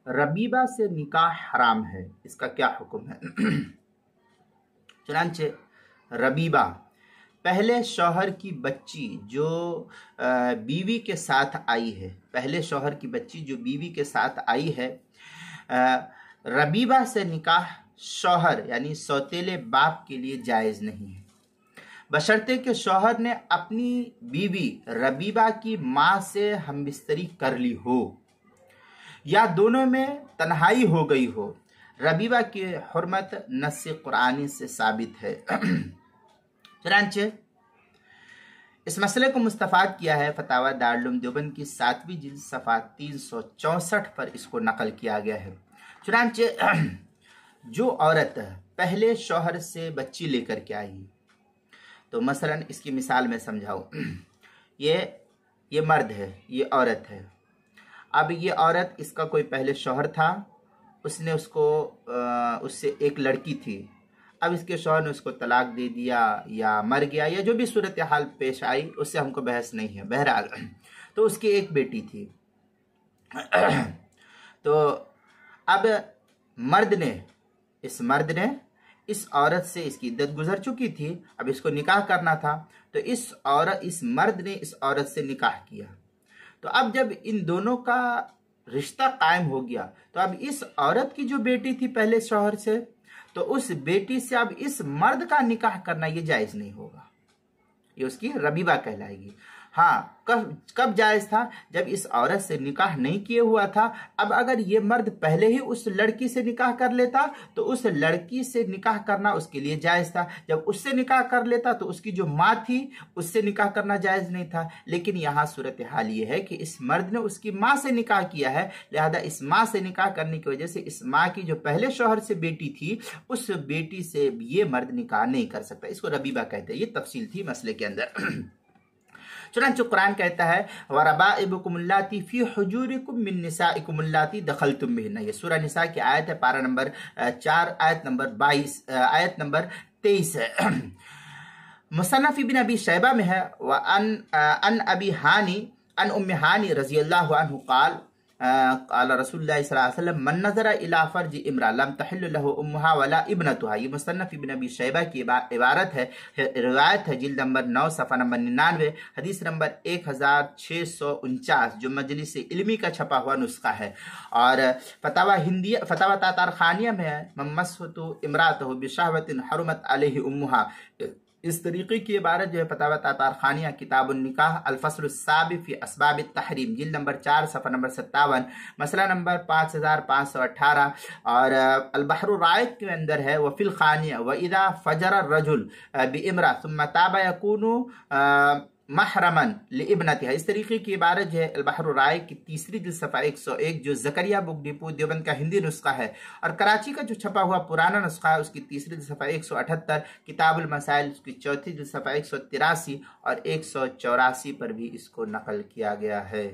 रबीबा से निकाह हराम है, इसका क्या हुक्म है? चुनांचे रबीबा पहले शौहर की बच्ची जो बीवी के साथ आई है, पहले शौहर की बच्ची जो बीवी के साथ आई है, रबीबा से निकाह शौहर यानी सौतेले बाप के लिए जायज़ नहीं है, बशर्ते कि शौहर ने अपनी बीवी रबीबा की माँ से हमबिस्तरी कर ली हो या दोनों में तन्हाई हो गई हो। रबीबा की हुर्मत नस्स कुरानी से साबित है। चुनांचे इस मसले को मुस्तफ़ाद किया है फतावा दारुल देवबंद की 7वीं जिल्द सफ़ा 364 पर इसको नकल किया गया है। चुनांचे जो औरत पहले शौहर से बच्ची लेकर के आई, तो मसलन इसकी मिसाल में समझाऊं, ये मर्द है, ये औरत है। अब ये औरत, इसका कोई पहले शौहर था, उसने उससे एक लड़की थी। अब इसके शौहर ने उसको तलाक दे दिया या मर गया या जो भी सूरत हाल पेश आई, उससे हमको बहस नहीं है। बहरहाल तो उसकी एक बेटी थी। तो अब इस मर्द ने इस औरत से, इसकी इद्दत गुजर चुकी थी, अब इसको निकाह करना था, तो इस मर्द ने इस औरत से निकाह किया। तो अब जब इन दोनों का रिश्ता कायम हो गया, तो अब इस औरत की जो बेटी थी पहले शौहर से, तो उस बेटी से अब इस मर्द का निकाह करना ये जायज नहीं होगा, ये उसकी रबीबा कहलाएगी। हाँ, कब जायज था? जब इस औरत से निकाह नहीं किए हुआ था। अब अगर ये मर्द पहले ही उस लड़की से निकाह कर लेता तो उस लड़की से निकाह करना उसके लिए जायज था। जब उससे निकाह कर लेता तो उसकी जो माँ थी उससे निकाह करना जायज नहीं था। लेकिन यहाँ सूरत हाल ये है कि इस मर्द ने उसकी माँ से निकाह किया है, लिहाजा इस माँ से निकाह करने की वजह से इस माँ की जो पहले शौहर से बेटी थी, उस बेटी से ये मर्द निकाह नहीं कर सकता। इसको रबीबा कहते हैं। ये तफसील थी मसले के अंदर। चुनांचे कुरान कहता है वरबाइबकुमुल्लाती फी हुजूरिकुम मिन निसाइकुमुल्लाती दखलतुम बिहिन्ना। ये सूरह निसा की आयत है, पारा नंबर 4 आयत नंबर 23 है। मुसन्नफ इब्न अबी शैबा में है व अन अबी हानी अन उम्मे हानी रज़ियल्लाहु अन्हु क़ाल रसूलुल्लाह सल्लल्लाहु अलैहि वसल्लम मन नज़रा इला फर्ज इम्रा लम तहिल्लु लहु उम्मुहा वला इब्नतुहा। ये मुसन्नफ इब्न अबी शैबा की इबारत है, रिवायत है, जिल्द नंबर 9 सफ़ा नंबर 99, हदीस नंबर 1649, जो मजलिस इल्मी का छपा हुआ नुस्खा है। और फतावा तातार खानिया में है मम्मसतु इमरातहु बिशहवतिन हरुमत अलैहि उम्मुहा। इस तरीके की इबारत जो है फतावा तातार खानिया किताबुन निकाह अल-फस्ल साबिक़ फी अस्बाब तहरीम, जिल्द नंबर 4 सफ़ा नंबर 57, मसला नंबर 5518। और अल-बहर राइक के अंदर है वफिल खानिया व इदा फजर रजुल बिइमरा सुम्मा ताबा यकूनु महरमन लिइब्नतिहा। इस तरीके की इबारत जो है अल-बहर राइक की 3री जिल्द सफ़ा 101, जो ज़करिया बुक डिपो देवबंद का हिंदी नुस्खा है, और कराची का जो छपा हुआ पुराना नुस्खा है उसकी 3री जिल्द सफ़ा 178, किताबुल मसाइल उसकी 4थी जिल्द सफ़ा 183 और 184 पर भी इसको नकल किया गया है।